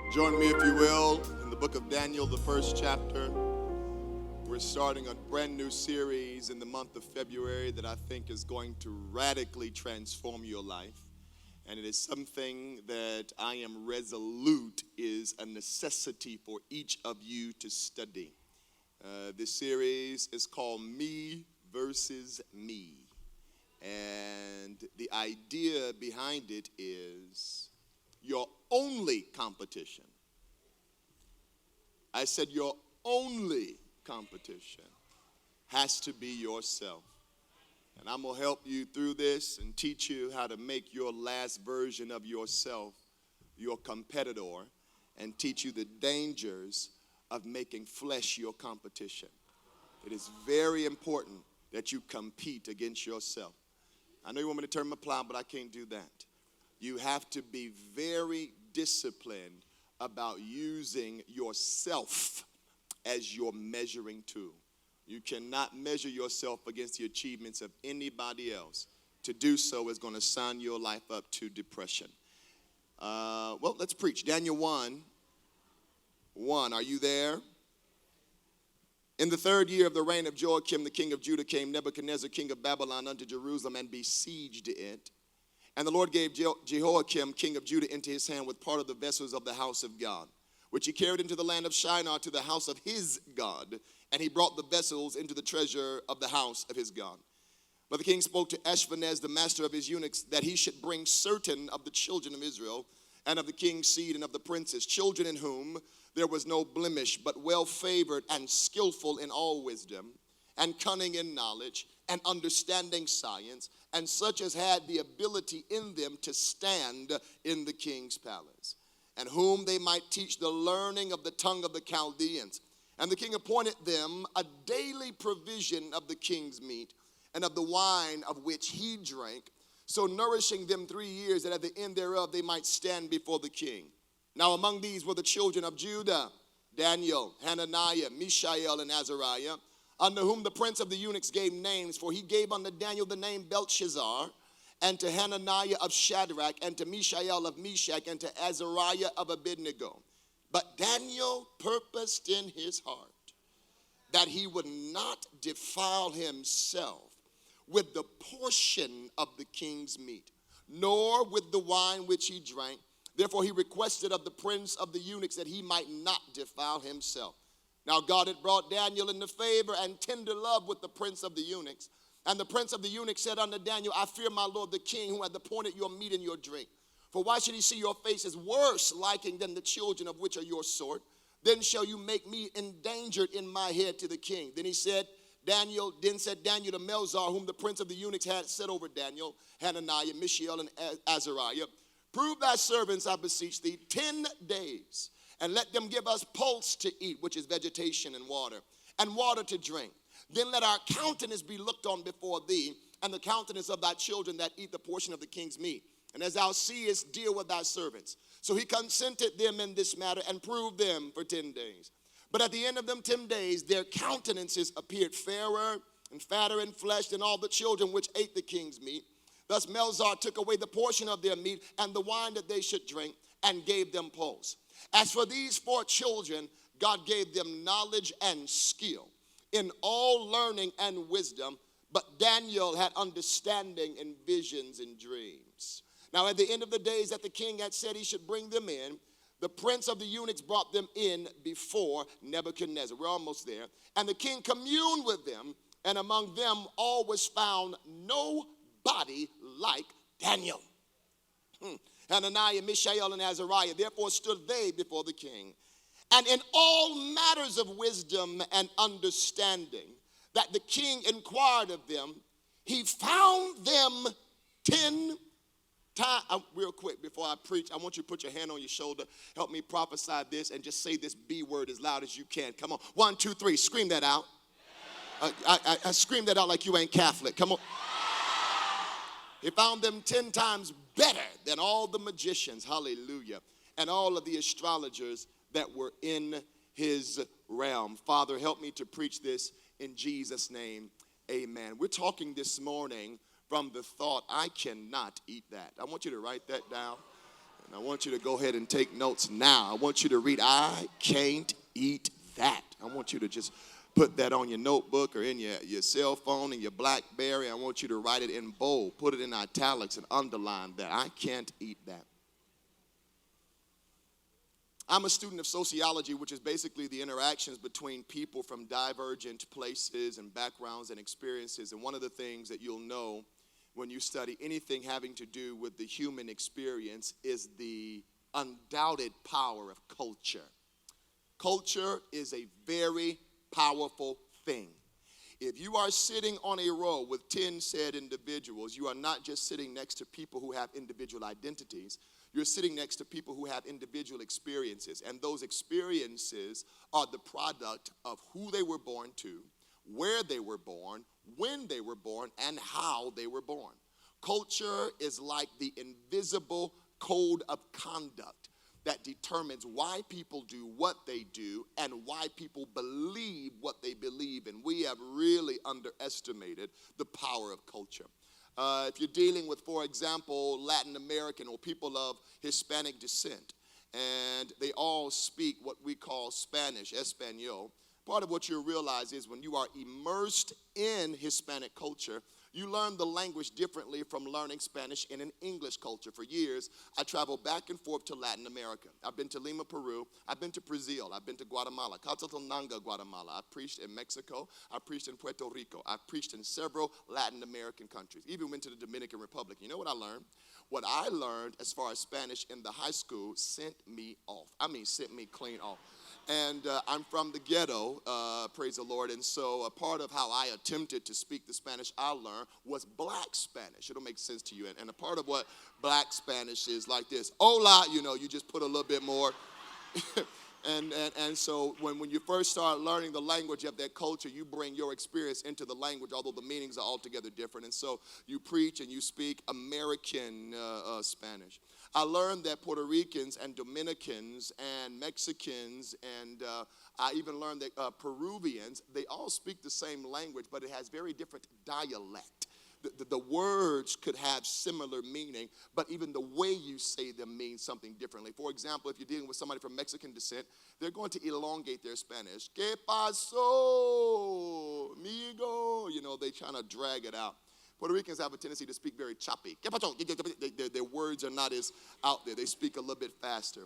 Join me, if you will, in the book of Daniel, the first chapter. We're starting a brand new series in the month of February that I think is going to radically transform your life. And it is something that I am resolute is a necessity for each of you to study. This series is called Me versus Me. And the idea behind it is your only competition. I said your only competition has to be yourself. And I'm going to help you through this and teach you how to make your last version of yourself your competitor and teach you the dangers of making flesh your competition. It is very important that you compete against yourself. I know you want me to turn my plow, but I can't do that. You have to be very disciplined about using yourself as your measuring tool. You cannot measure yourself against the achievements of anybody else. To do so is going to sign your life up to depression. Well, let's preach. Daniel 1:1. Are you there? In the third year of the reign of Joachim, the king of Judah, came Nebuchadnezzar, king of Babylon, unto Jerusalem and besieged it. And the Lord gave Jehoiakim, king of Judah, into his hand with part of the vessels of the house of God, which he carried into the land of Shinar to the house of his God. And he brought the vessels into the treasure of the house of his God. But the king spoke to Ashpenaz, the master of his eunuchs, that he should bring certain of the children of Israel, and of the king's seed, and of the princes, children in whom there was no blemish, but well-favored and skillful in all wisdom, and cunning in knowledge, and understanding science, and such as had the ability in them to stand in the king's palace, and whom they might teach the learning of the tongue of the Chaldeans. And the king appointed them a daily provision of the king's meat, and of the wine of which he drank, so nourishing them 3 years, that at the end thereof they might stand before the king. Now among these were the children of Judah, Daniel, Hananiah, Mishael, and Azariah, unto whom the prince of the eunuchs gave names. For he gave unto Daniel the name Belshazzar, and to Hananiah of Shadrach, and to Mishael of Meshach, and to Azariah of Abednego. But Daniel purposed in his heart that he would not defile himself with the portion of the king's meat, nor with the wine which he drank. Therefore he requested of the prince of the eunuchs that he might not defile himself. Now God had brought Daniel into favor and tender love with the prince of the eunuchs. And the prince of the eunuchs said unto Daniel, I fear my lord the king, who hath appointed your meat and your drink. For why should he see your faces worse liking than the children of which are your sort? Then shall you make me endangered in my head to the king. Then said Daniel to Melzar, whom the prince of the eunuchs had set over Daniel, Hananiah, Mishael, and Azariah, prove thy servants, I beseech thee, 10 days, and let them give us pulse to eat, which is vegetation and water to drink. Then let our countenance be looked on before thee, and the countenance of thy children that eat the portion of the king's meat. And as thou seest, deal with thy servants. So he consented them in this matter, and proved them for 10 days. But at the end of them 10 days, their countenances appeared fairer and fatter in flesh than all the children which ate the king's meat. Thus Melzar took away the portion of their meat and the wine that they should drink, and gave them pulse. As for these 4 children, God gave them knowledge and skill in all learning and wisdom, but Daniel had understanding in visions and dreams. Now at the end of the days that the king had said he should bring them in, the prince of the eunuchs brought them in before Nebuchadnezzar. We're almost there. And the king communed with them, and among them all was found nobody like Daniel. Hananiah, Mishael, and Azariah. Therefore stood they before the king. And in all matters of wisdom and understanding that the king inquired of them, he found them 10 times. Real quick, before I preach, I want you to put your hand on your shoulder. Help me prophesy this and just say this B word as loud as you can. Come on. 1, 2, 3. Scream that out. I scream that out like you ain't Catholic. Come on. He found them 10 times better than all the magicians, hallelujah, and all of the astrologers that were in his realm. Father, help me to preach this in Jesus' name, amen. We're talking this morning from the thought, I cannot eat that. I want you to write that down. And I want you to go ahead and take notes now. I want you to read, I can't eat that. I want you to just put that on your notebook or in your cell phone and your BlackBerry. I want you to write it in bold, put it in italics, and underline that. I can't eat that. I'm a student of sociology, which is basically the interactions between people from divergent places and backgrounds and experiences. And one of the things that you'll know when you study anything having to do with the human experience is the undoubted power of culture. Culture is a very powerful thing. If you are sitting on a row with 10 said individuals, you are not just sitting next to people who have individual identities. You're sitting next to people who have individual experiences, and those experiences are the product of who they were born to, where they were born, when they were born, and how they were born. Culture is like the invisible code of conduct that determines why people do what they do and why people believe what they believe, and we have really underestimated the power of culture. If you're dealing with, for example, Latin American or people of Hispanic descent, and they all speak what we call Spanish, Espanol, part of what you'll realize is when you are immersed in Hispanic culture, you learn the language differently from learning Spanish in an English culture. For years, I traveled back and forth to Latin America. I've been to Lima, Peru. I've been to Brazil. I've been to Guatemala, Cataltonanga, Guatemala. I've preached in Mexico. I've preached in Puerto Rico. I've preached in several Latin American countries. Even went to the Dominican Republic. You know what I learned? What I learned as far as Spanish in the high school sent me off. I mean, sent me clean off. And I'm from the ghetto, praise the Lord. And so a part of how I attempted to speak the Spanish I learned was black Spanish. It'll make sense to you. And a part of what black Spanish is like this. Hola, you just put a little bit more. And so when you first start learning the language of that culture, you bring your experience into the language, although the meanings are altogether different. And so you preach and you speak American Spanish. I learned that Puerto Ricans and Dominicans and Mexicans and I even learned that Peruvians, they all speak the same language, but it has very different dialect. The words could have similar meaning, but even the way you say them means something differently. For example, if you're dealing with somebody from Mexican descent, they're going to elongate their Spanish. ¿Qué pasó, amigo? They kind of drag it out. Puerto Ricans have a tendency to speak very choppy. ¿Qué pasó? Their words are not as out there. They speak a little bit faster.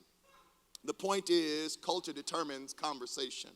The point is, culture determines conversation.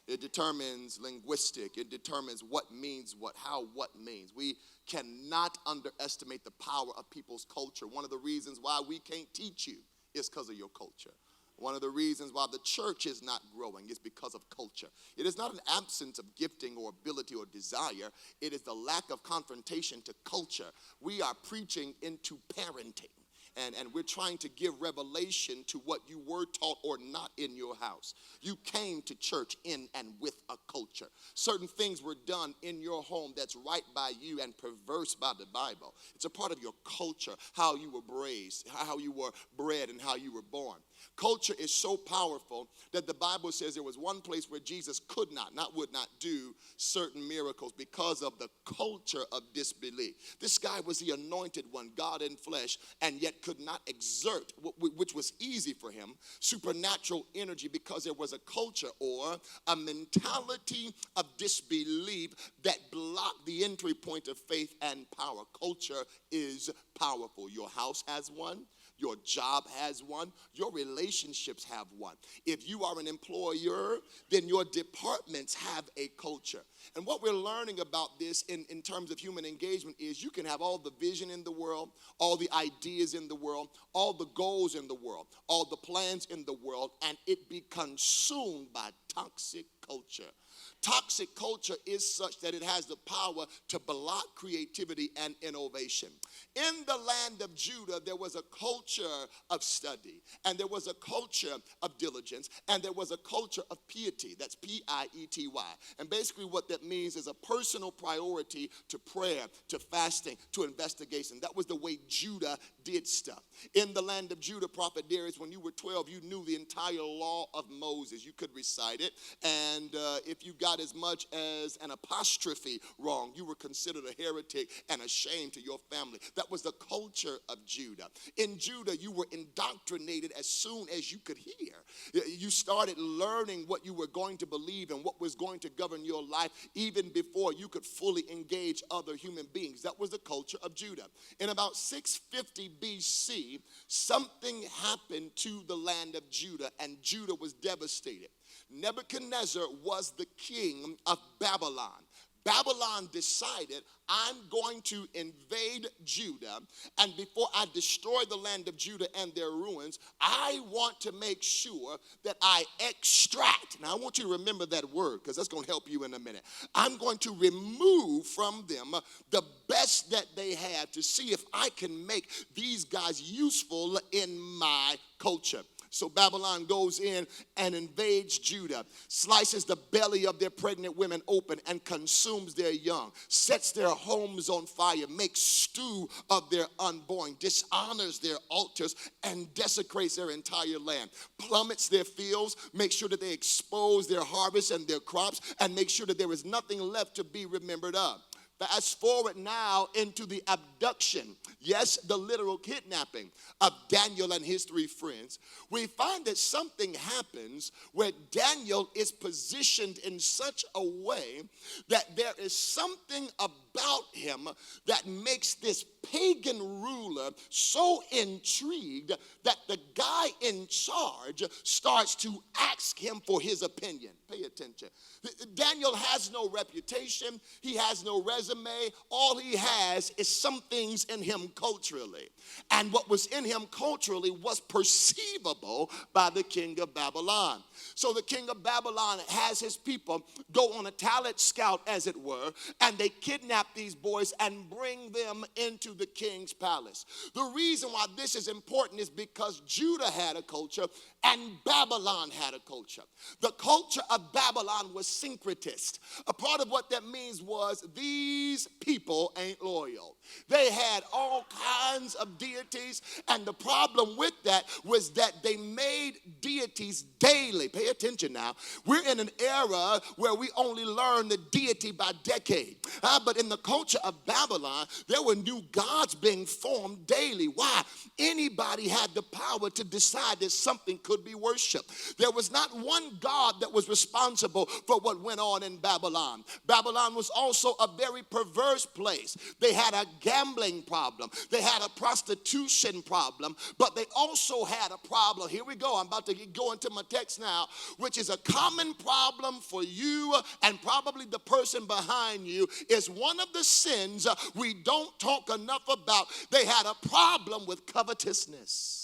It determines linguistic. It determines what means what, how what means. We cannot underestimate the power of people's culture. One of the reasons why we can't teach you is because of your culture. One of the reasons why the church is not growing is because of culture. It is not an absence of gifting or ability or desire. It is the lack of confrontation to culture. We are preaching into parenting. And we're trying to give revelation to what you were taught or not in your house. You came to church in and with a culture. Certain things were done in your home that's right by you and perverse by the Bible. It's a part of your culture, how you were raised, how you were bred, and how you were born. Culture is so powerful that the Bible says there was one place where Jesus would not do certain miracles because of the culture of disbelief. This guy was the anointed one, God in flesh, and yet could not exert, which was easy for him, supernatural energy because there was a culture or a mentality of disbelief that blocked the entry point of faith and power. Culture is powerful. Your house has one. Your job has one. Your relationships have one. If you are an employer, then your departments have a culture. And what we're learning about this in terms of human engagement is you can have all the vision in the world, all the ideas in the world, all the goals in the world, all the plans in the world, and it be consumed by toxic culture. Toxic culture is such that it has the power to block creativity and innovation. In the land of Judah, there was a culture of study, and there was a culture of diligence, and there was a culture of piety. That's Piety. And basically what that means is a personal priority to prayer, to fasting, to investigation. That was the way Judah did stuff. In the land of Judah, Prophet Darius, when you were 12, you knew the entire law of Moses. You could recite it. it, and if you got as much as an apostrophe wrong, you were considered a heretic and a shame to your family. That was the culture of Judah. In Judah, you were indoctrinated as soon as you could hear. You started learning what you were going to believe and what was going to govern your life even before you could fully engage other human beings. That was the culture of Judah. In about 650 BC, something happened to the land of Judah, and Judah was devastated. Nebuchadnezzar was the king of Babylon. Babylon decided, I'm going to invade Judah, and before I destroy the land of Judah and their ruins, I want to make sure that I extract. Now, I want you to remember that word, because that's going to help you in a minute. I'm going to remove from them the best that they had to see if I can make these guys useful in my culture. So Babylon goes in and invades Judah, slices the belly of their pregnant women open and consumes their young, sets their homes on fire, makes stew of their unborn, dishonors their altars, and desecrates their entire land, plummets their fields, makes sure that they expose their harvests and their crops, and make sure that there is nothing left to be remembered of. Fast forward now into the abduction, yes, the literal kidnapping of Daniel and his three friends. We find that something happens where Daniel is positioned in such a way that there is something about him that makes this pagan ruler so intrigued that the guy in charge starts to ask him for his opinion. Pay attention. Daniel has no reputation. He has no resume. All he has is some things in him culturally. And what was in him culturally was perceivable by the king of Babylon. So the king of Babylon has his people go on a talent scout, as it were, and they kidnap these boys and bring them into the king's palace. The reason why this is important is because Judah had a culture and Babylon had a culture. The culture of Babylon was syncretist. A part of what that means was these people ain't loyal. They had all kinds of deities, and the problem with that was that they made deities daily. Pay attention now. We're in an era where we only learn the deity by decade. But in the culture of Babylon, there were new gods being formed daily. Why? Anybody had the power to decide that something could be worshiped. There was not one god that was responsible for what went on in Babylon. Babylon was also a very perverse place. They had a gambling problem. They had a prostitution problem, but they also had a problem. Here we go. I'm about to go into my text now, which is a common problem for you and probably the person behind you. Is one of the sins we don't talk enough about. They had a problem with covetousness.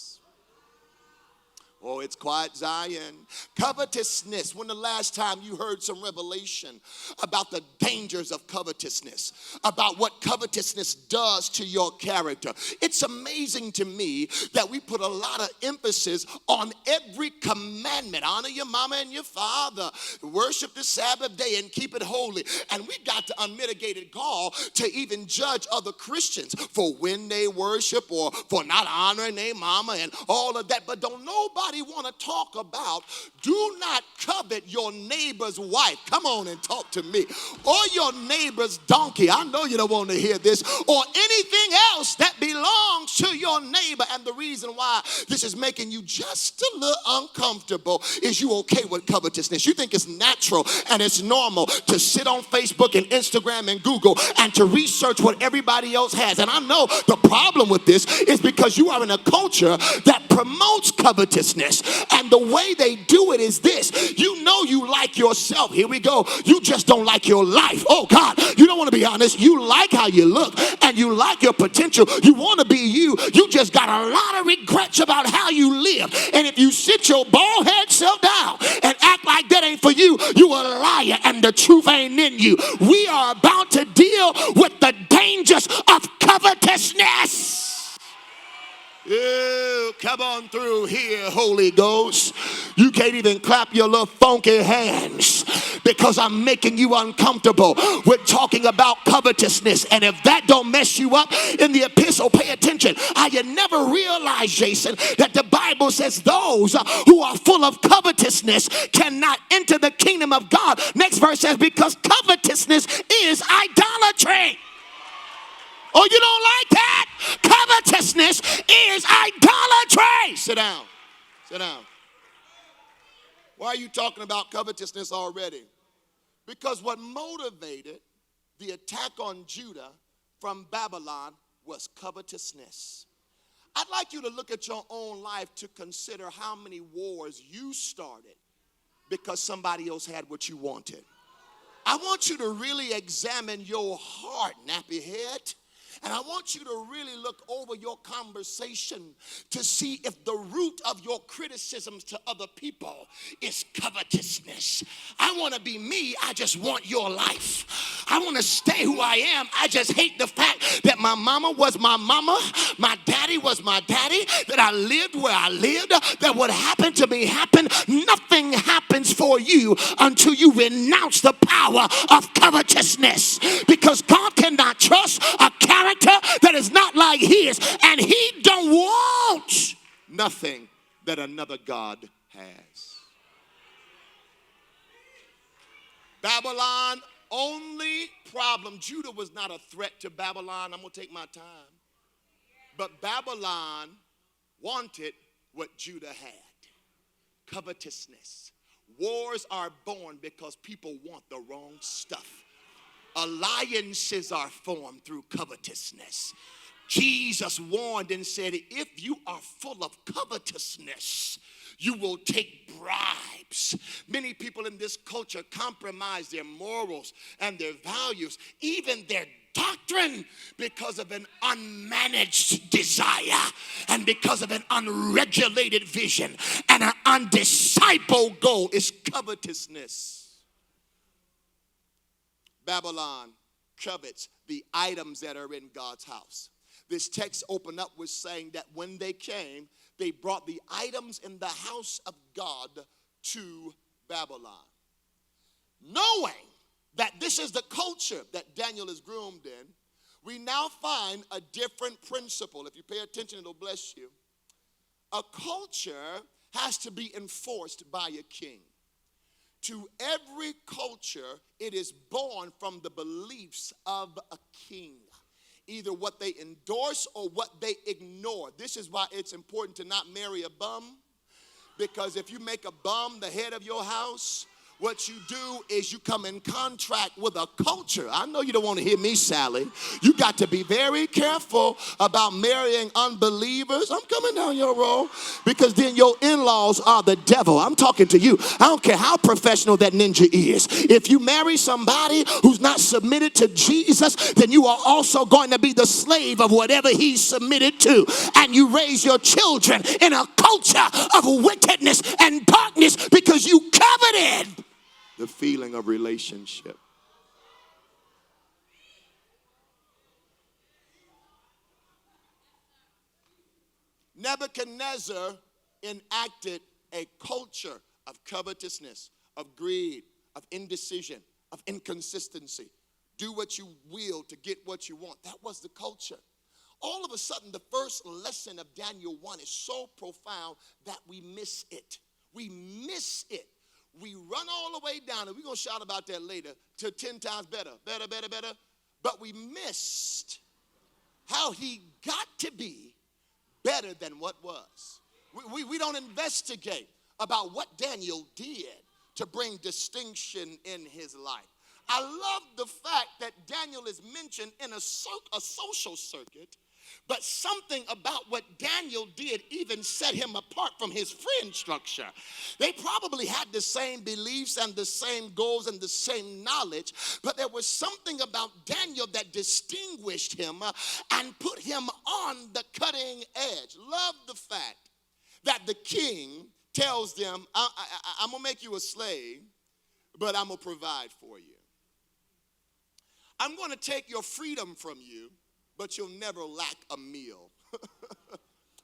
Oh, it's quiet, Zion. Covetousness. When the last time you heard some revelation about the dangers of covetousness, about what covetousness does to your character? It's amazing to me that we put a lot of emphasis on every commandment. Honor your mama and your father. Worship the Sabbath day and keep it holy. And we got the unmitigated gall to even judge other Christians for when they worship or for not honoring their mama and all of that. But don't nobody want to talk about, do not covet your neighbor's wife. Come on and talk to me. Or your neighbor's donkey. I know you don't want to hear this. Or anything else that belongs to your neighbor. And the reason why this is making you just a little uncomfortable is you okay with covetousness. You think it's natural and it's normal to sit on Facebook and Instagram and Google and to research what everybody else has. And I know the problem with this is because you are in a culture that promotes covetousness. And the way they do it is this. You know you like yourself. Here we go. You just don't like your life. Oh, God. You don't want to be honest. You like how you look and you like your potential. You want to be you. You just got a lot of regrets about how you live. And if you sit your bald head self down and act like that ain't for you, you a liar and the truth ain't in you. We are about to deal with the dangers of covetousness. Ew, come on through here, Holy Ghost. You can't even clap your little funky hands because I'm making you uncomfortable with talking about covetousness. And if that don't mess you up in the epistle, pay attention. I had never realized, Jason, that the Bible says those who are full of covetousness covetousness cannot enter the kingdom of God. Next verse says, because covetousness is idolatry. Oh, you don't like that? Covetousness is idolatry. Sit down. Sit down. Why are you talking about covetousness already? Because what motivated the attack on Judah from Babylon was covetousness. I'd like you to look at your own life to consider how many wars you started because somebody else had what you wanted. I want you to really examine your heart, nappy head. And I want you to really look over your conversation to see if the root of your criticisms to other people is covetousness. I want to be me. I just want your life. I want to stay who I am. I just hate the fact that my mama was my mama, my daddy was my daddy, that I lived where I lived, that what happened to me happened. Nothing happens for you until you renounce the power of covetousness, because God cannot trust a character that is not like his, and he don't want nothing that another God has. Babylon only problem, Judah was not a threat to Babylon. I'm going to take my time. But Babylon wanted what Judah had. Covetousness. Wars are born because people want the wrong stuff. Alliances are formed through covetousness. Jesus warned and said, if you are full of covetousness, you will take bribes. Many people in this culture compromise their morals and their values, even their doctrine, because of an unmanaged desire and because of an unregulated vision. And an undiscipled goal is covetousness. Babylon covets the items that are in God's house. This text opened up with saying that when they came, they brought the items in the house of God to Babylon. Knowing that this is the culture that Daniel is groomed in, we now find a different principle. If you pay attention, it'll bless you. A culture has to be enforced by a king. To every culture, it is born from the beliefs of a king. Either what they endorse or what they ignore. This is why it's important to not marry a bum. Because if you make a bum the head of your house, what you do is you come in contract with a culture. I know you don't want to hear me, Sally. You got to be very careful about marrying unbelievers. I'm coming down your road, because then your in-laws are the devil. I'm talking to you. I don't care how professional that ninja is. If you marry somebody who's not submitted to Jesus, then you are also going to be the slave of whatever he's submitted to. And you raise your children in a culture of wickedness and darkness because you coveted the feeling of relationship. Nebuchadnezzar enacted a culture of covetousness, of greed, of indecision, of inconsistency. Do what you will to get what you want. That was the culture. All of a sudden, the first lesson of Daniel 1 is so profound that we miss it. We miss it. We run all the way down, and we're going to shout about that later, to 10 times better. But we missed how he got to be better than what was. We don't investigate about what Daniel did to bring distinction in his life. I love the fact that Daniel is mentioned in a social circuit, but something about what Daniel did even set him apart from his friend structure. They probably had the same beliefs and the same goals and the same knowledge, but there was something about Daniel that distinguished him and put him on the cutting edge. Love the fact that the king tells them, I'm going to make you a slave, but I'm going to provide for you. I'm going to take your freedom from you, but you'll never lack a meal.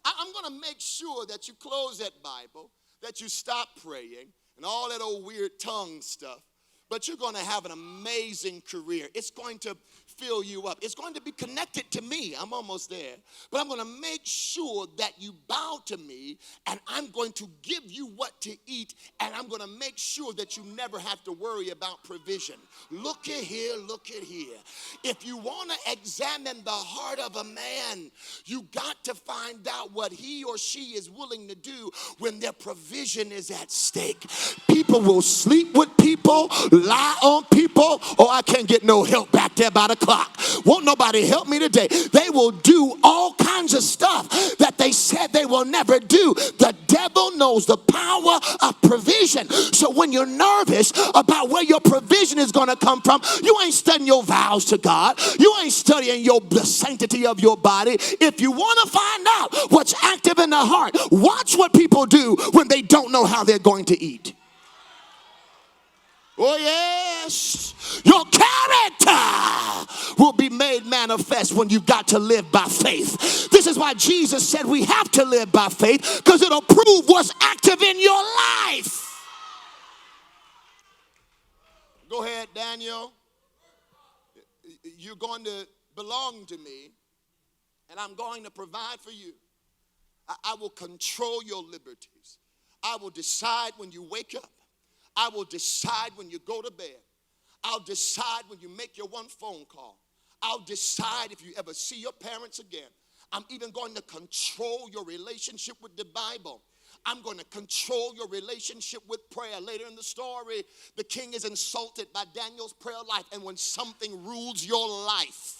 I'm going to make sure that you close that Bible, that you stop praying, and all that old weird tongue stuff. But you're going to have an amazing career. It's going to fill you up. It's going to be connected to me. I'm almost there. But I'm going to make sure that you bow to me, and I'm going to give you what to eat and and I'm going to make sure that you never have to worry about provision. Look at here, look at here. If you want to examine the heart of a man, you got to find out what he or she is willing to do when their provision is at stake. People will sleep with people, lie on people. Oh, I can't get no help back there by the clock. Won't nobody help me today? They will do all kinds of stuff that they said they will never do. The devil knows the power of provision. So when you're nervous about where your provision is going to come from, you ain't studying your vows to God. You ain't studying the sanctity of your body. If you want to find out what's active in the heart, watch what people do when they don't know how they're going to eat. Oh, yes. Your character will be made manifest when you've got to live by faith. This is why Jesus said we have to live by faith, because it'll prove what's active in your life. Go ahead, Daniel. You're going to belong to me, and I'm going to provide for you. I will control your liberties. I will decide when you wake up. I will decide when you go to bed. I'll decide when you make your one phone call. I'll decide if you ever see your parents again. I'm even going to control your relationship with the Bible. I'm going to control your relationship with prayer. Later in the story, the king is insulted by Daniel's prayer life. And when something rules your life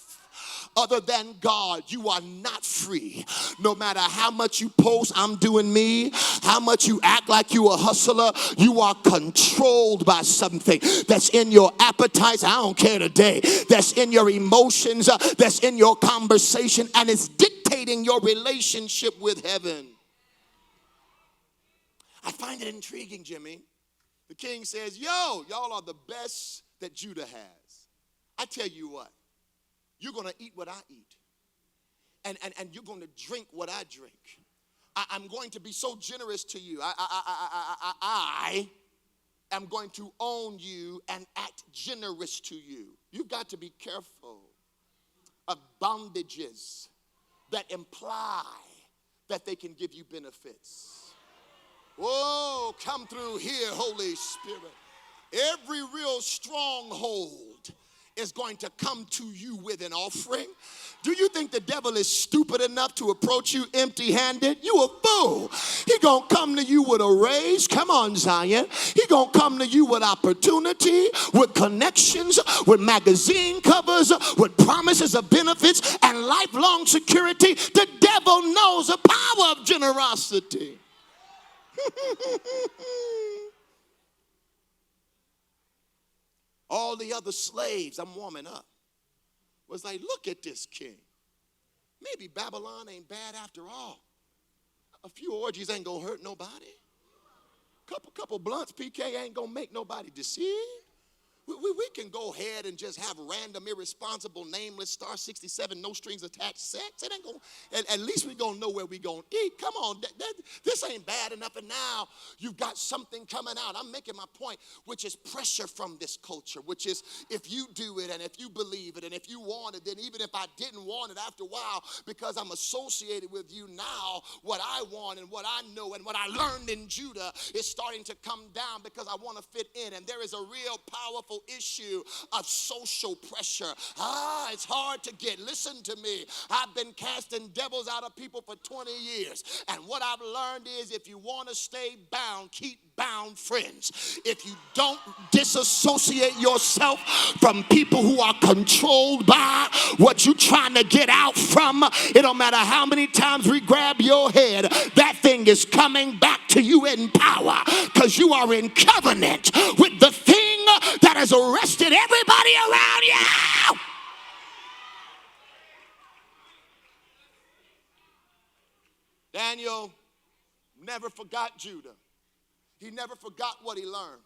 other than God, you are not free. No matter how much you post, I'm doing me, how much you act like you a hustler, you are controlled by something that's in your appetites. I don't care today. That's in your emotions, that's in your conversation, and it's dictating your relationship with heaven. I find it intriguing, Jimmy. The king says, yo, y'all are the best that Judah has. I tell you what. You're going to eat what I eat. And you're going to drink what I drink. I'm going to be so generous to you. I am going to own you and act generous to you. You've got to be careful of bondages that imply that they can give you benefits. Whoa, come through here, Holy Spirit. Every real stronghold is going to come to you with an offering. Do you think the devil is stupid enough to approach you empty-handed? You a fool. He gonna come to you with a raise. Come on, Zion. He gonna come to you with opportunity, with connections, with magazine covers, with promises of benefits and lifelong security. The devil knows the power of generosity. All the other slaves, I'm warming up, was like, look at this king. Maybe Babylon ain't bad after all. A few orgies ain't gonna hurt nobody. Couple blunts, PK, ain't gonna make nobody deceive. We can go ahead and just have random, irresponsible, nameless, star 67, no strings attached sex. It ain't gonna, at least we gonna know where we gonna eat. Come on, this ain't bad enough. And now you've got something coming out. I'm making my point, which is pressure from this culture, which is if you do it and if you believe it and if you want it, then even if I didn't want it after a while, because I'm associated with you now, what I want and what I know and what I learned in Judah is starting to come down because I want to fit in. And there is a real powerful issue of social pressure. It's hard to get. Listen to me. I've been casting devils out of people for 20 years. And what I've learned is if you want to stay bound, keep bound friends. If you don't disassociate yourself from people who are controlled by what you're trying to get out from, it don't matter how many times we grab your head, that thing is coming back to you in power because you are in covenant with the thing that has arrested everybody around you. Daniel never forgot Judah. He never forgot what he learned.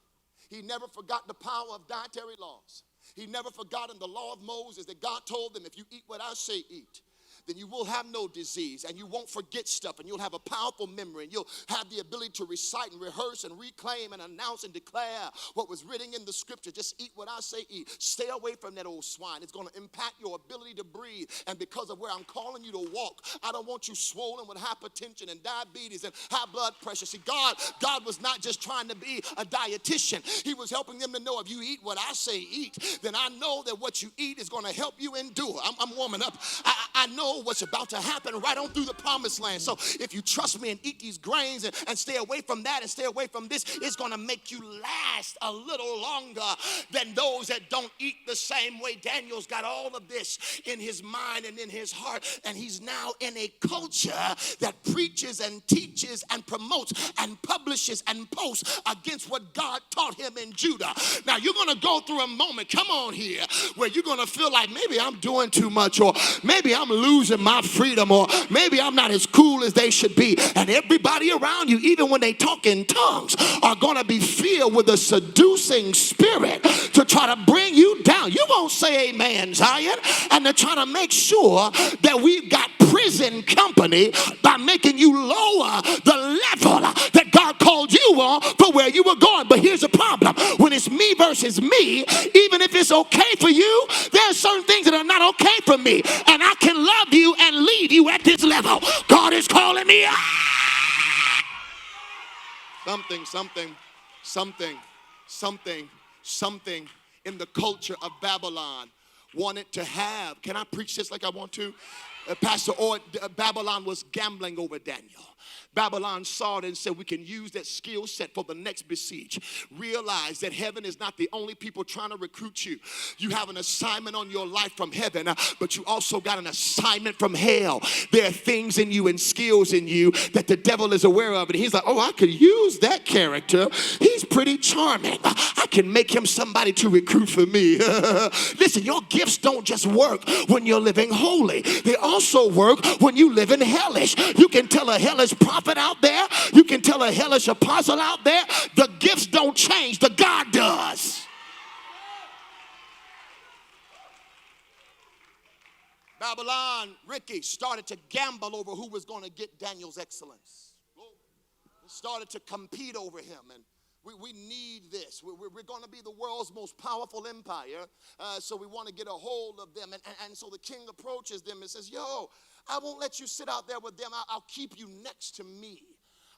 He never forgot the power of dietary laws. He never forgot in the law of Moses that God told them, if you eat what I say eat, then you will have no disease, and you won't forget stuff, and you'll have a powerful memory, and you'll have the ability to recite and rehearse and reclaim and announce and declare what was written in the scripture. Just eat what I say eat. Stay away from that old swine. It's going to impact your ability to breathe, and because of where I'm calling you to walk, I don't want you swollen with hypertension and diabetes and high blood pressure. See, God was not just trying to be a dietitian. He was helping them to know if you eat what I say eat, then I know that what you eat is going to help you endure. I'm warming up. I know what's about to happen right on through the promised land. So if you trust me and eat these grains and stay away from that and stay away from this, it's going to make you last a little longer than those that don't eat the same way. Daniel's got all of this in his mind and in his heart, and he's now in a culture that preaches and teaches and promotes and publishes and posts against what God taught him in Judah. Now you're going to go through a moment, come on here, where you're going to feel like maybe I'm doing too much, or maybe I'm losing my freedom, or maybe I'm not as cool as they should be. And everybody around you, even when they talk in tongues, are going to be filled with a seducing spirit to try to bring you down. You won't say amen, Zion. And they're trying to make sure that we've got prison company by making you lower the level that God called you on for where you were going. But here's the problem. When it's me versus me, even if it's okay for you, there are certain things that are not okay for me. And I can love you and leave you at this level. God is calling me. Something in the culture of Babylon wanted to have. Can I preach this like I want to? Pastor Ord, Babylon was gambling over Daniel. Babylon saw it and said, we can use that skill set for the next besiege. Realize that heaven is not the only people trying to recruit you. You have an assignment on your life from heaven, but you also got an assignment from hell. There are things in you and skills in you that the devil is aware of. And he's like, oh, I could use that character. He's pretty charming. I can make him somebody to recruit for me. Listen, your gifts don't just work when you're living holy. They also work when you live in hellish. You can tell a hellish prophet out there, you can tell a hellish apostle out there, the gifts don't change, the God does. Babylon, Ricky, started to gamble over who was going to get Daniel's excellence. They started to compete over him, and we need this. We're going to be the world's most powerful empire, so we want to get a hold of them. And so the king approaches them and says, yo, I won't let you sit out there with them. I'll keep you next to me.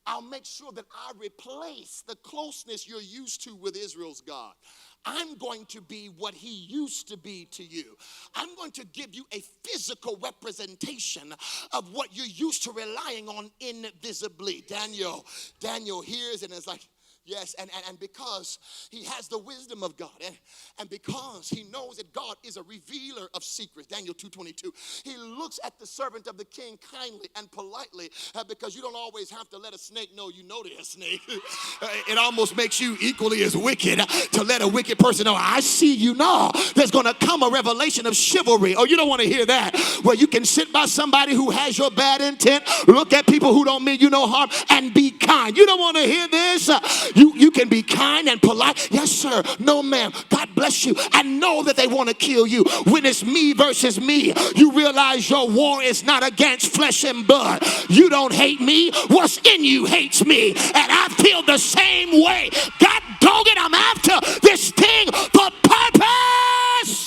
I'll make sure that I replace the closeness you're used to with Israel's God. I'm going to be what he used to be to you. I'm going to give you a physical representation of what you're used to relying on invisibly. Daniel hears and is like, yes, and because he has the wisdom of God, and because he knows that God is a revealer of secrets, Daniel 2:22, he looks at the servant of the king kindly and politely, because you don't always have to let a snake know you know they're a snake. It almost makes you equally as wicked to let a wicked person know, I see you now. There's going to come a revelation of chivalry. Oh, you don't want to hear that. Where you can sit by somebody who has your bad intent, look at people who don't mean you no harm, and be kind. You don't want to hear this. You can be kind and polite. Yes, sir. No, ma'am. God bless you. I know that they want to kill you. When it's me versus me, you realize your war is not against flesh and blood. You don't hate me. What's in you hates me. And I feel the same way. God dog it, I'm after this thing for purpose.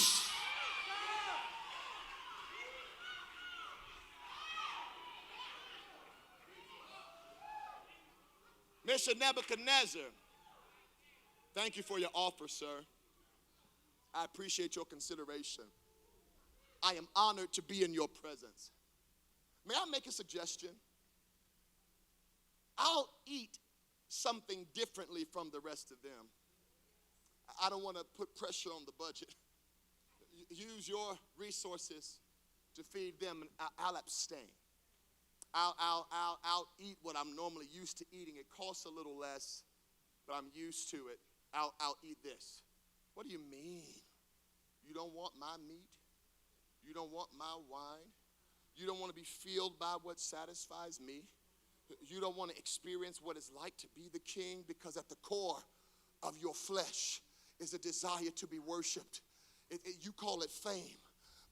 Mr. Nebuchadnezzar, thank you for your offer, sir. I appreciate your consideration. I am honored to be in your presence. May I make a suggestion? I'll eat something differently from the rest of them. I don't want to put pressure on the budget. Use your resources to feed them, and I'll abstain. I'll eat what I'm normally used to eating. It costs a little less, but I'm used to it. I'll eat this. What do you mean? You don't want my meat? You don't want my wine? You don't want to be filled by what satisfies me? You don't want to experience what it's like to be the king? Because at the core of your flesh is a desire to be worshiped. You call it fame,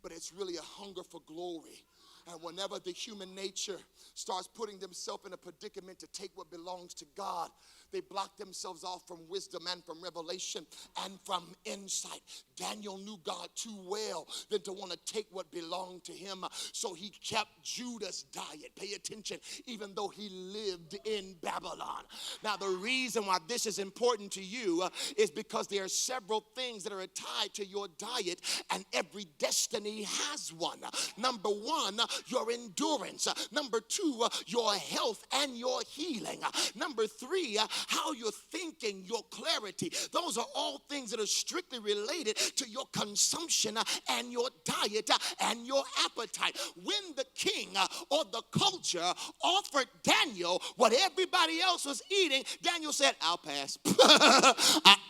but it's really a hunger for glory. And whenever the human nature starts putting themselves in a predicament to take what belongs to God, they block themselves off from wisdom and from revelation and from insight. Daniel knew God too well than to want to take what belonged to him. So he kept Judah's diet. Pay attention, even though he lived in Babylon. Now, the reason why this is important to you is because there are several things that are tied to your diet, and every destiny has one. Number one, your endurance. Number two, your health and your healing. Number three, how you're thinking, your clarity. Those are all things that are strictly related to your consumption and your diet and your appetite. When the king or the culture offered Daniel what everybody else was eating, Daniel said, I'll pass.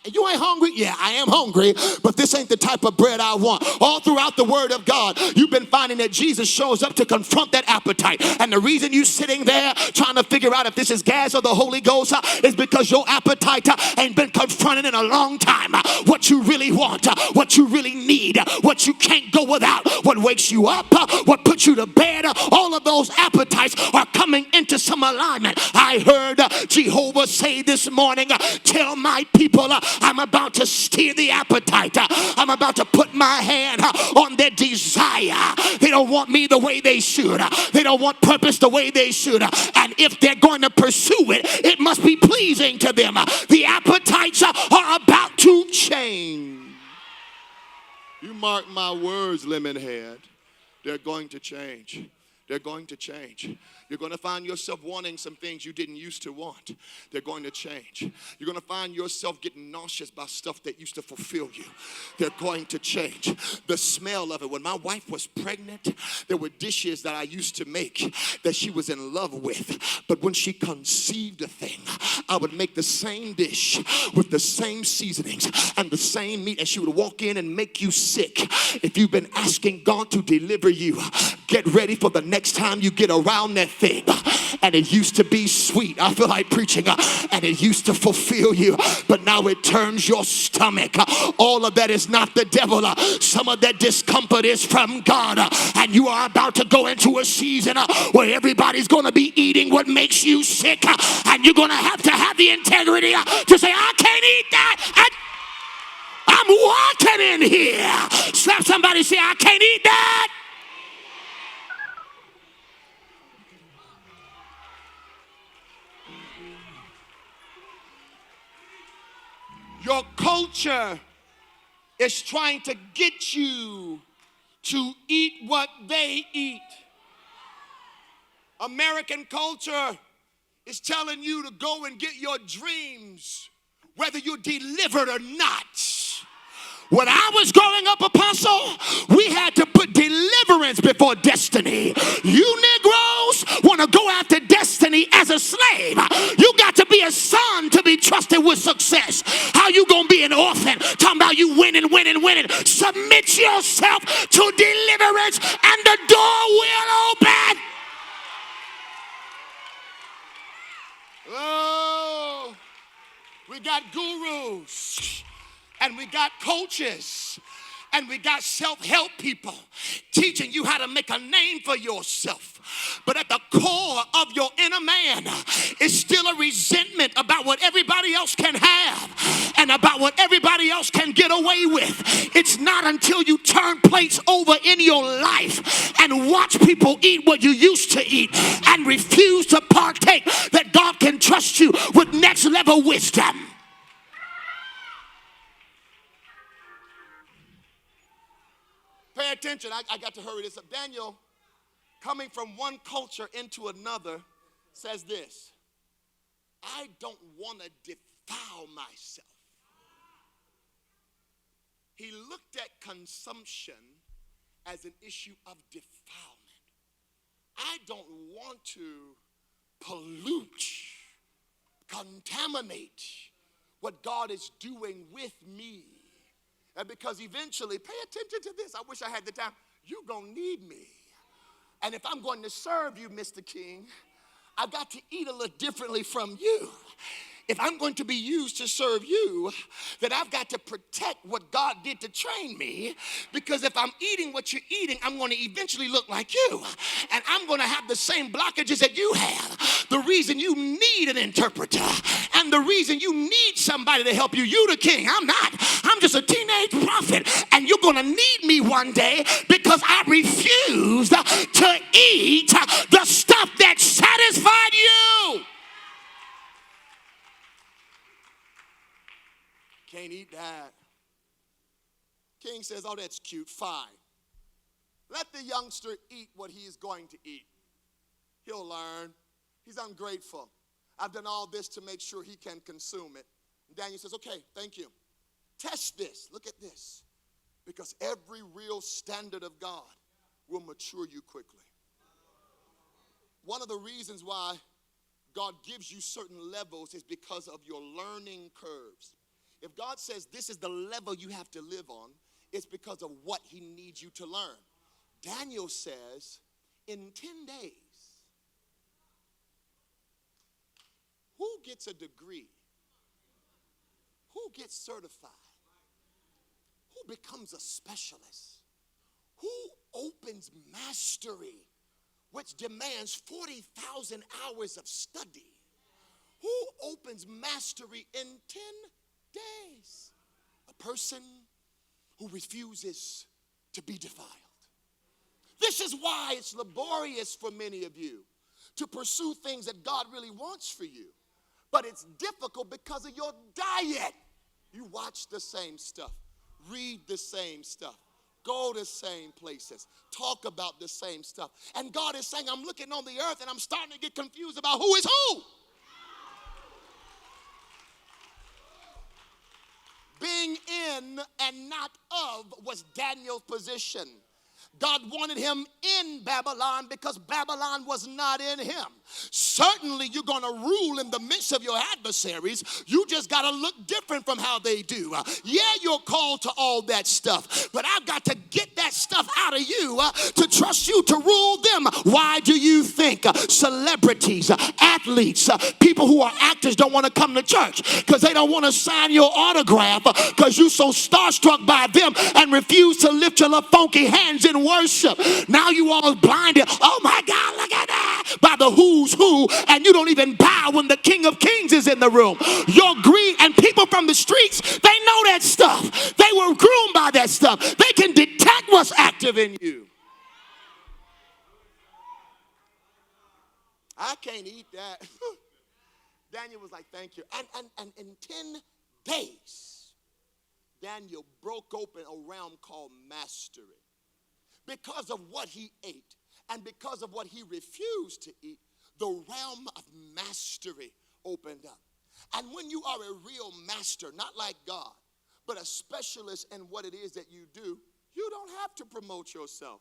You ain't hungry? Yeah, I am hungry, but this ain't the type of bread I want. All throughout the word of God, you've been finding that Jesus shows up to confront that appetite. And the reason you sitting there trying to figure out if this is gas or the Holy Ghost is because your appetite ain't been confronted in a long time. What you really want, what you really need, what you can't go without, what wakes you up, what puts you to bed, all of those appetites are coming into some alignment. I heard Jehovah say this morning, tell my people I'm about to steer the appetite. I'm about to put my hand on their desire. They don't want me the way they should. They don't want purpose the way they should. And if they're going to pursue it, it must be pleasing to them. The appetites are about to change. You mark my words, Lemonhead. They're going to change. They're going to change. You're going to find yourself wanting some things you didn't used to want. They're going to change. You're going to find yourself getting nauseous by stuff that used to fulfill you. They're going to change. The smell of it. When my wife was pregnant, there were dishes that I used to make that she was in love with. But when she conceived a thing, I would make the same dish with the same seasonings and the same meat, and she would walk in and make you sick. If you've been asking God to deliver you, get ready for the next time you get around that thing. And it used to be sweet. I feel like preaching. And it used to fulfill you. But now it turns your stomach. All of that is not the devil. Some of that discomfort is from God. And you are about to go into a season where everybody's going to be eating what makes you sick. And you're going to have the integrity to say, I can't eat that. I'm walking in here. Slap somebody, say, I can't eat that. Your culture is trying to get you to eat what they eat. American culture is telling you to go and get your dreams, whether you're delivered or not. When I was growing up, Apostle, we had to put deliverance before destiny. You Negroes want to go after destiny as a slave. You got to be a son to be trusted with success. How you going to be an orphan? Talking about you winning. Submit yourself to deliverance and the door will open. Oh, we got gurus. And we got coaches, and we got self-help people teaching you how to make a name for yourself. But at the core of your inner man is still a resentment about what everybody else can have and about what everybody else can get away with. It's not until you turn plates over in your life and watch people eat what you used to eat and refuse to partake that God can trust you with next level wisdom. Pay attention. I got to hurry this up. Daniel, coming from one culture into another, says this: I don't want to defile myself. He looked at consumption as an issue of defilement. I don't want to pollute, contaminate what God is doing with me. And because eventually, pay attention to this, I wish I had the time, you're going to need me. And if I'm going to serve you, Mr. King, I got to eat a little differently from you. if I'm going to be used to serve you, that I've got to protect what God did to train me, because if I'm eating what you're eating, I'm going to eventually look like you, and I'm going to have the same blockages that you have. The reason you need an interpreter and the reason you need somebody to help you, you the king, I'm not. I'm just a teenage prophet, and you're going to need me one day because I refused to eat the stuff that satisfied you. Can't eat that. King says, oh, that's cute. Fine. Let the youngster eat what he is going to eat. He'll learn. He's ungrateful. I've done all this to make sure he can consume it. And Daniel says, okay, thank you. Test this. Look at this. Because every real standard of God will mature you quickly. One of the reasons why God gives you certain levels is because of your learning curves. If God says this is the level you have to live on, it's because of what he needs you to learn. Daniel says, in 10 days, who gets a degree? Who gets certified? Who becomes a specialist? Who opens mastery, which demands 40,000 hours of study? Who opens mastery in 10 days? A person who refuses to be defiled. This is why it's laborious for many of you to pursue things that God really wants for you. But it's difficult because of your diet. You watch the same stuff, read the same stuff, go to same places, talk about the same stuff. And God is saying, I'm looking on the earth and I'm starting to get confused about who is who. Being in and not of was Daniel's position. God wanted him in Babylon because Babylon was not in him. Certainly you're going to rule in the midst of your adversaries. You just got to look different from how they do. Yeah, you're called to all that stuff, but I've got to get that stuff out of you to trust you to rule them. Why do you think celebrities, athletes, people who are actors don't want to come to church? Because they don't want to sign your autograph because you're so starstruck by them and refuse to lift your little funky hands in worship. Now you all blinded. Oh my God, look at that. By the who's who, and you don't even bow when the King of Kings is in the room. Your greed, and people from the streets, they know that stuff. They were groomed by that stuff. They can detect what's active in you. I can't eat that. Daniel was like, thank you. And in 10 days, Daniel broke open a realm called mastery. Because of what he ate and because of what he refused to eat, the realm of mastery opened up. And when you are a real master, not like God, but a specialist in what it is that you do, you don't have to promote yourself.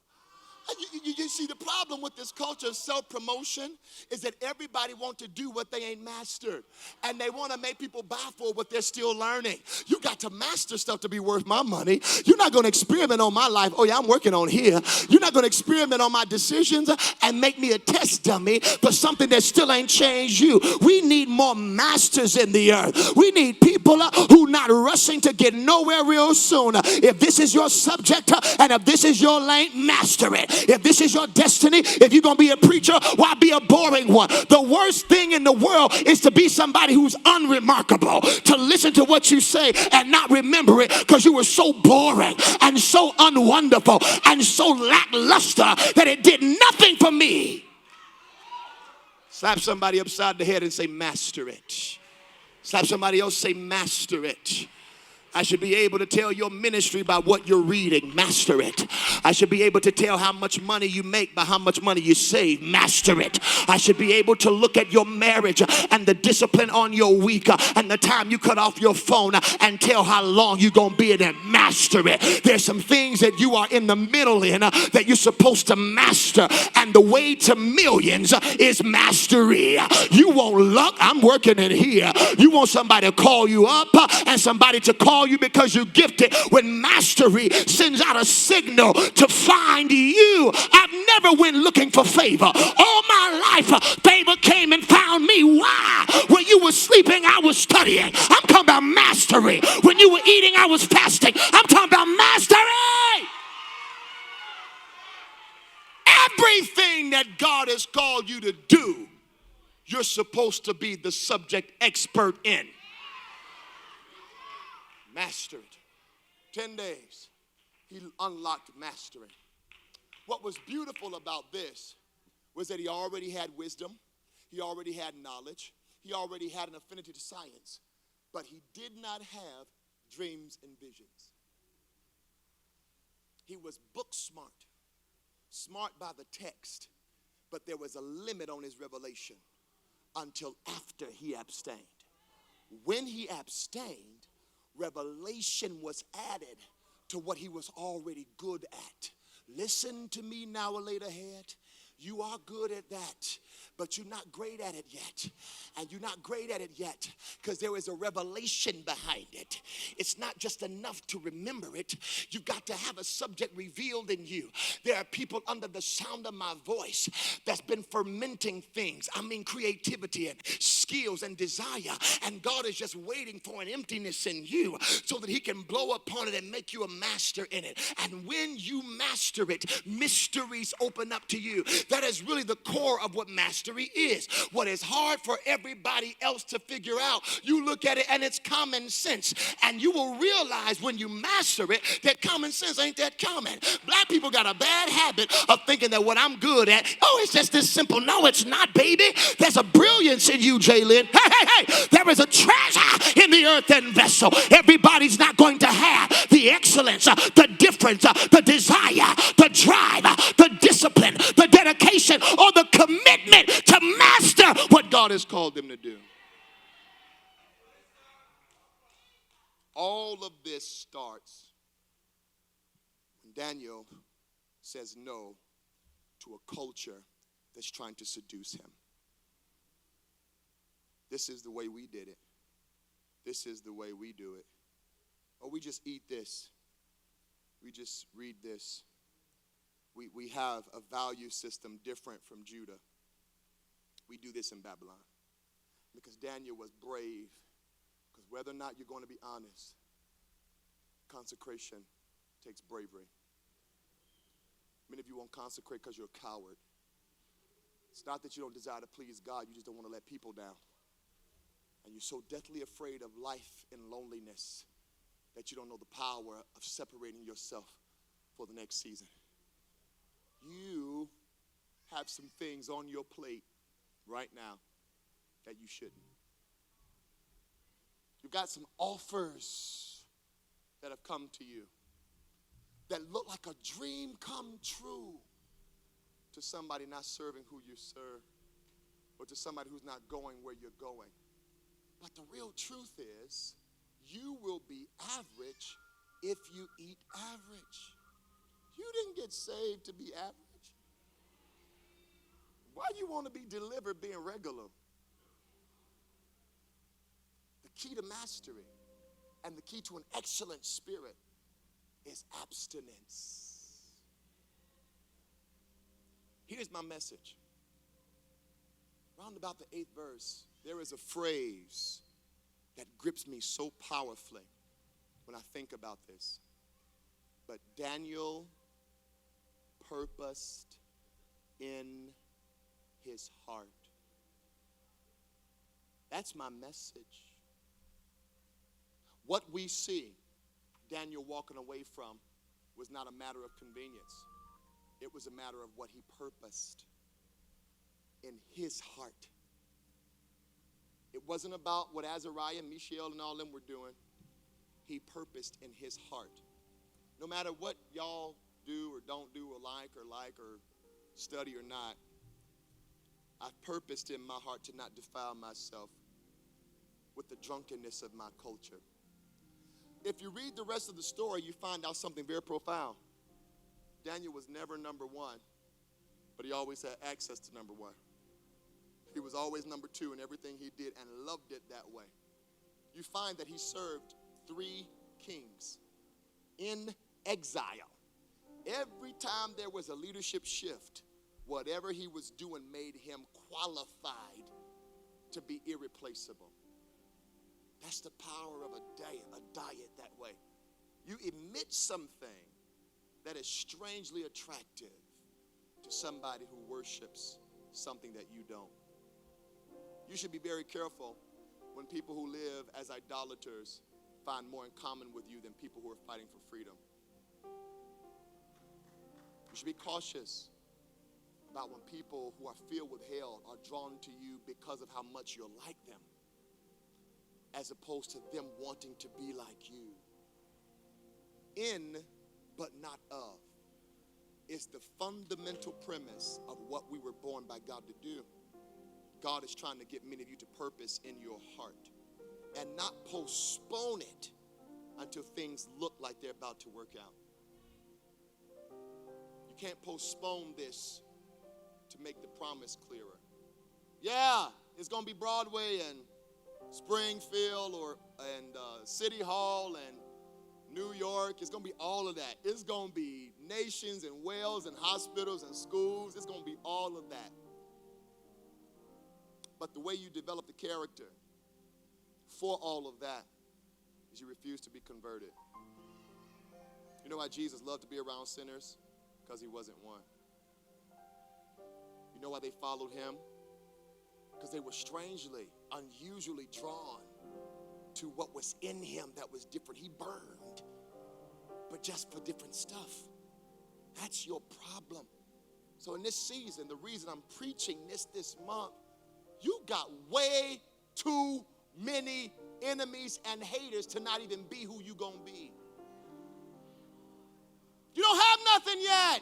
You see, the problem with this culture of self-promotion is that everybody wants to do what they ain't mastered. And they want to make people buy for what they're still learning. You got to master stuff to be worth my money. You're not going to experiment on my life. Oh, yeah, I'm working on here. You're not going to experiment on my decisions and make me a test dummy for something that still ain't changed you. We need more masters in the earth. We need people who not rushing to get nowhere real soon. If this is your subject and if this is your lane, master it. If this is your destiny, if you're going to be a preacher, why be a boring one? The worst thing in the world is to be somebody who's unremarkable, to listen to what you say and not remember it because you were so boring and so unwonderful and so lackluster that it did nothing for me. Slap somebody upside the head and say, master it. Slap somebody else, say, master it. I should be able to tell your ministry by what you're reading. Master it. I should be able to tell how much money you make by how much money you save. Master it. I should be able to look at your marriage and the discipline on your week and the time you cut off your phone and tell how long you're going to be in it. Master it. There's some things that you are in the middle in that you're supposed to master. And the way to millions is mastery. You want luck? I'm working in here. You want somebody to call you up and somebody to call you because you're gifted. When mastery sends out a signal to find you. I've never went looking for favor. All my life, favor came and found around me. Why? When you were sleeping, I was studying. I'm talking about mastery. When you were eating, I was fasting. I'm talking about mastery. Everything that God has called you to do, you're supposed to be the subject expert in. Master it. 10 days, he unlocked mastery. What was beautiful about this was that he already had wisdom. He already had knowledge. He already had an affinity to science. But he did not have dreams and visions. He was book smart. Smart by the text, but there was a limit on his revelation until after he abstained. When he abstained, revelation was added to what he was already good at. Listen to me now, a later head. You are good at that, but you're not great at it yet. And you're not great at it yet because there is a revelation behind it. It's not just enough to remember it. You've got to have a subject revealed in you. There are people under the sound of my voice that's been fermenting things. I mean creativity and skills and desire. And God is just waiting for an emptiness in you so that he can blow upon it and make you a master in it. And when you master it, mysteries open up to you. That is really the core of what mastery is. What is hard for everybody else to figure out, you look at it and it's common sense. And you will realize when you master it that common sense ain't that common. Black people got a bad habit of thinking that what I'm good at, oh, it's just this simple. No, it's not, baby. There's a brilliance in you, Jalen. Hey. There is a treasure in the earthen vessel. Everybody's not going to have the excellence, the difference, the desire, the drive, the discipline, the dedication, or the commitment to master what God has called them to do. All of this starts when Daniel says no to a culture that's trying to seduce him. This is the way we did it. This is the way we do it. Or we just eat this. We just read this. We have a value system different from Judah. We do this in Babylon. Because Daniel was brave. Because whether or not you're going to be honest, consecration takes bravery. Many of you won't consecrate because you're a coward. It's not that you don't desire to please God, you just don't want to let people down. And you're so deathly afraid of life in loneliness that you don't know the power of separating yourself for the next season. You have some things on your plate right now that you shouldn't. You've got some offers that have come to you that look like a dream come true to somebody not serving who you serve or to somebody who's not going where you're going. But the real truth is, you will be average if you eat average. You didn't get saved to be average. Why do you want to be delivered being regular? The key to mastery and the key to an excellent spirit is abstinence. Here's my message. Round about the 8th verse, there is a phrase that grips me so powerfully when I think about this. But Daniel purposed in his heart. That's my message. What we see Daniel walking away from was not a matter of convenience. It was a matter of what he purposed in his heart. It wasn't about what Azariah, Mishael, and all them were doing. He purposed in his heart. No matter what y'all do or don't do or like or study or not, I've purposed in my heart to not defile myself with the drunkenness of my culture. If you read the rest of the story, you find out something very profound. Daniel was never number one, but he always had access to number one. He was always number two in everything he did and loved it that way. You find that he served 3 kings in exile. Every time there was a leadership shift, whatever he was doing made him qualified to be irreplaceable. That's the power of a diet that way. You emit something that is strangely attractive to somebody who worships something that you don't. You should be very careful when people who live as idolaters find more in common with you than people who are fighting for freedom. You should be cautious about when people who are filled with hell are drawn to you because of how much you're like them, as opposed to them wanting to be like you. In, but not of, is the fundamental premise of what we were born by God to do. God is trying to get many of you to purpose in your heart and not postpone it until things look like they're about to work out. You can't postpone this to make the promise clearer. Yeah, it's going to be Broadway and Springfield and City Hall and New York. It's going to be all of that. It's going to be nations and wells and hospitals and schools. It's going to be all of that. But the way you develop the character for all of that is you refuse to be converted. You know why Jesus loved to be around sinners? Because he wasn't one. You know why they followed him? Because they were strangely, unusually drawn to what was in him that was different. He burned, but just for different stuff. That's your problem. So in this season, the reason I'm preaching this month, you got way too many enemies and haters to not even be who you gonna be. You don't have nothing yet.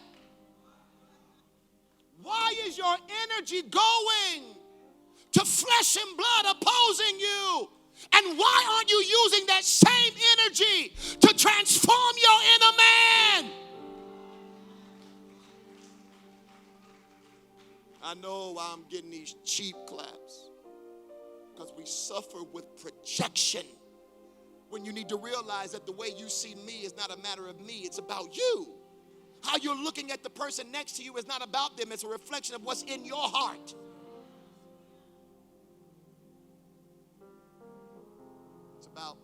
Why is your energy going to flesh and blood opposing you? And why aren't you using that same energy to transform your inner man? I know why I'm getting these cheap claps. Because we suffer with projection. When you need to realize that the way you see me is not a matter of me, it's about you. How you're looking at the person next to you is not about them, it's a reflection of what's in your heart. It's about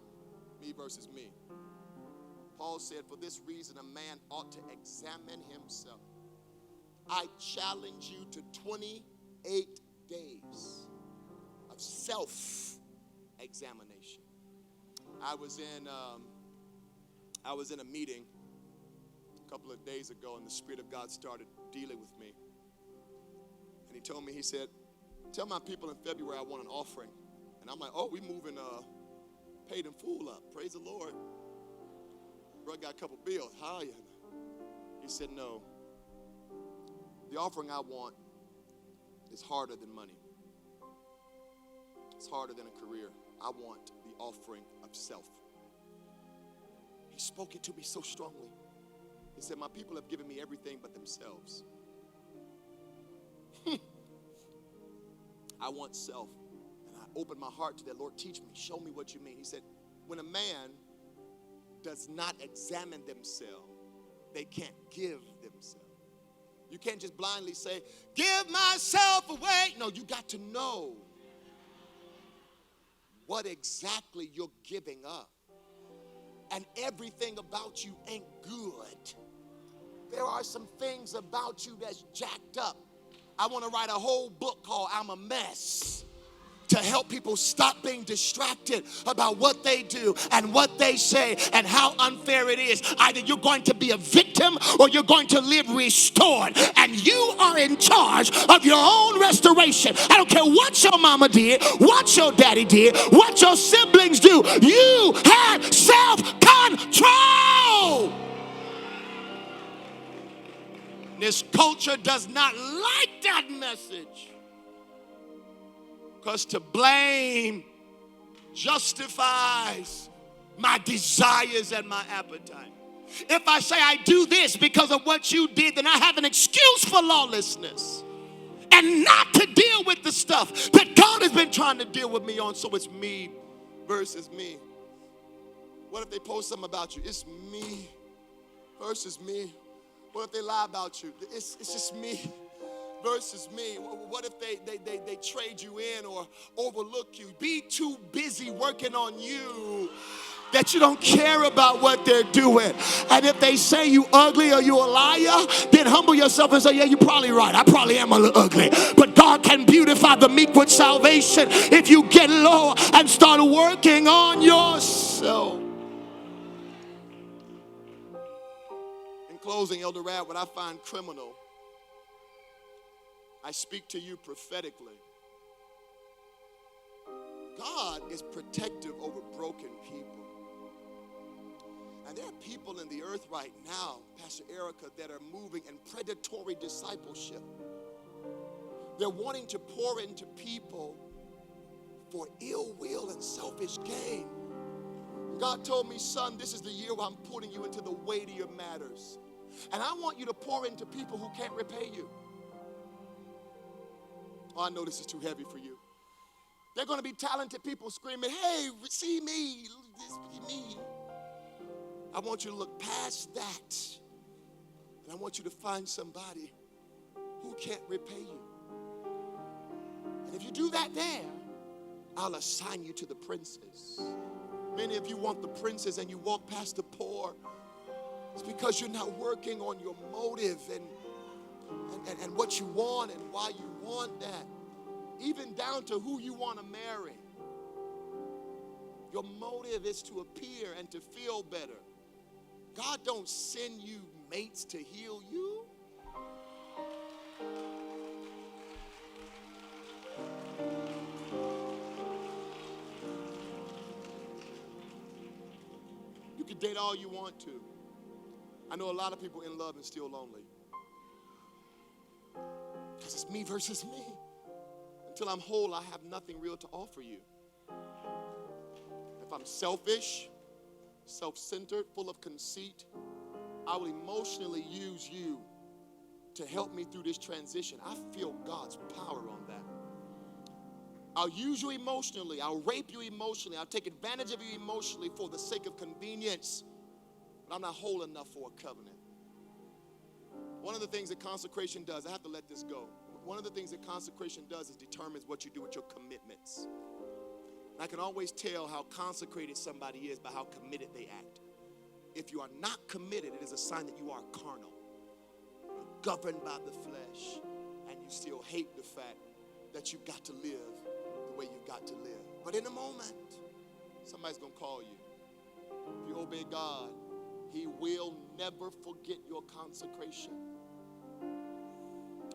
me versus me. Paul said, for this reason a man ought to examine himself. I challenge you to 28 days of self-examination. I was in a meeting a couple of days ago, and the Spirit of God started dealing with me. And he told me, he said, tell my people in February I want an offering. And I'm like, oh, we moving paid in full up. Praise the Lord. Bro, got a couple bills. How you? He said, no. The offering I want is harder than money. It's harder than a career. I want the offering of self. He spoke it to me so strongly. He said, my people have given me everything but themselves. I want self. And I opened my heart to that. Lord, teach me. Show me what you mean. He said, when a man does not examine themselves, they can't give themselves. You can't just blindly say, give myself away. No, you got to know what exactly you're giving up. And everything about you ain't good. There are some things about you that's jacked up. I want to write a whole book called I'm a Mess, to help people stop being distracted about what they do and what they say and how unfair it is. Either you're going to be a victim or you're going to live restored. And you are in charge of your own restoration. I don't care what your mama did, what your daddy did, what your siblings do. You have self-control. This culture does not like that message. Because to blame justifies my desires and my appetite. If I say I do this because of what you did, then I have an excuse for lawlessness and not to deal with the stuff that God has been trying to deal with me on. So it's me versus me. What if they post something about you? It's me versus me. What if they lie about you? It's just me. versus me? What if they trade you in or overlook you? Be too busy working on you that you don't care about what they're doing. And if they say you ugly or you a liar, then humble yourself and say, yeah, you're probably right. I probably am a little ugly. But God can beautify the meek with salvation if you get low and start working on yourself. In closing, Elder Rad, what I find criminal, I speak to you prophetically. God is protective over broken people. And there are people in the earth right now, Pastor Erica, that are moving in predatory discipleship. They're wanting to pour into people for ill will and selfish gain. God told me, son, this is the year where I'm putting you into the weightier matters. And I want you to pour into people who can't repay you. Oh, I know this is too heavy for you. They're going to be talented people screaming, hey, see me, this me. I want you to look past that. And I want you to find somebody who can't repay you. And if you do that there, I'll assign you to the princes. Many of you want the princes and you walk past the poor. It's because you're not working on your motive and what you want and why you want that. Even down to who you want to marry. Your motive is to appear and to feel better. God don't send you mates to heal you. You can date all you want to. I know a lot of people in love and still lonely. Because it's me versus me. Until I'm whole, I have nothing real to offer you. If I'm selfish, self-centered, full of conceit, I will emotionally use you to help me through this transition. I feel God's power on that. I'll use you emotionally. I'll rape you emotionally. I'll take advantage of you emotionally for the sake of convenience. But I'm not whole enough for a covenant. One of the things that consecration does, I have to let this go. One of the things that consecration does is determines what you do with your commitments. I can always tell how consecrated somebody is by how committed they act. If you are not committed, it is a sign that you are carnal. You're governed by the flesh, and you still hate the fact that you've got to live the way you've got to live. But in a moment, somebody's going to call you. If you obey God, He will never forget your consecration.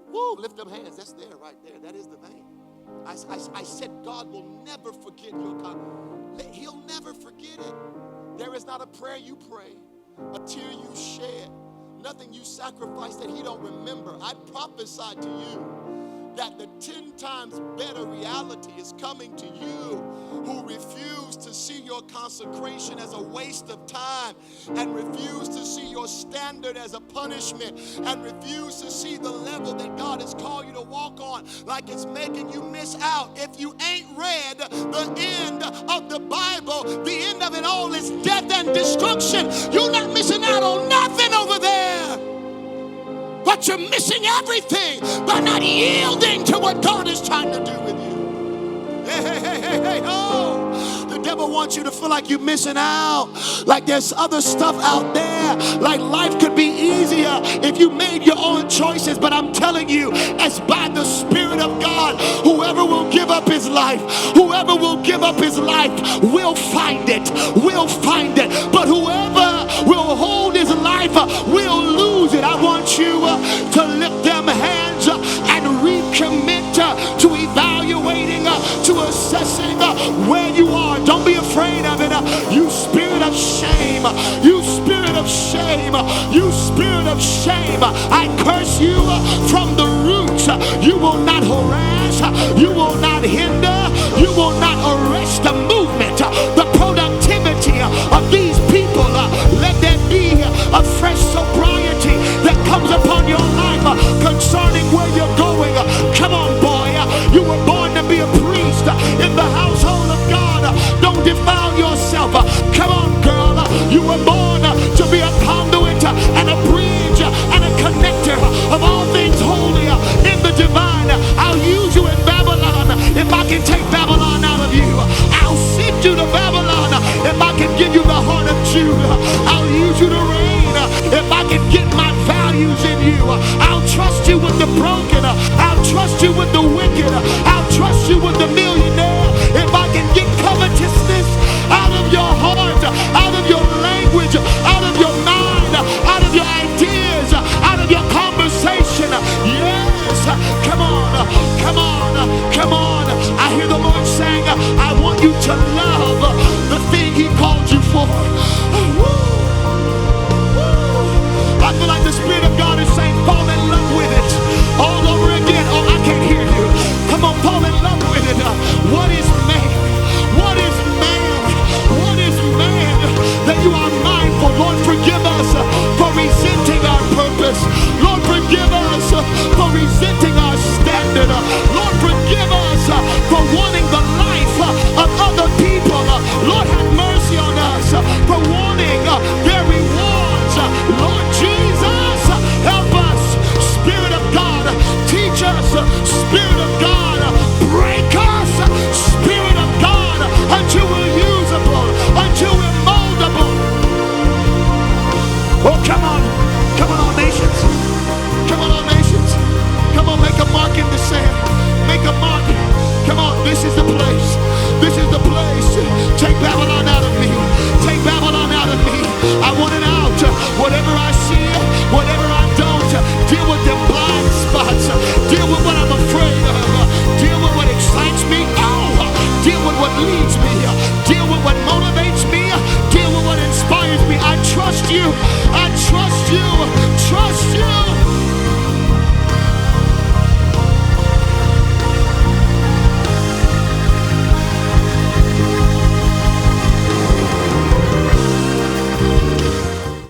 Woo, lift them hands. That's there, right there. That is the vein. I said God will never forget your consecration. He'll never forget it. There is not a prayer you pray, a tear you shed, nothing you sacrifice that He don't remember. I prophesy to you that the 10 times better reality is coming to you who refuse to see your consecration as a waste of time and refuse to see your standard as a punishment and refuse to see the level that God has called you to walk on like it's making you miss out. If you ain't read the end of the Bible, the end of it all is death and destruction. You're not missing out on nothing over there. But you're missing everything by not yielding to what God is trying to do with you. Hey, oh. The devil wants you to feel like you're missing out, like there's other stuff out there, like life could be easier if you made your own choices. But I'm telling you, it's by the Spirit of God. Whoever will give up his life, whoever will give up his life will find it, will find it. But whoever will hold his life will lose it. I want you to lift them hands and recommit to evaluating, to assessing where you are. Don't be afraid of it. You spirit of shame, you spirit of shame, you spirit of shame, I curse you from the roots. You will not harass, you will not hinder, you will not arrest the movement, the productivity of these people. Let there be a fresh sobriety that comes upon your life concerning where you're going. Come on, boy, you were born to be a priest in the household of God. Don't defile yourself. Come on, girl, you were born to be a conduit and a bridge and a connector of all things holy in the you the heart of Judah. I'll use you to reign. If I can get my values in you, I'll trust you with the broken. I'll trust you with the wicked. I'll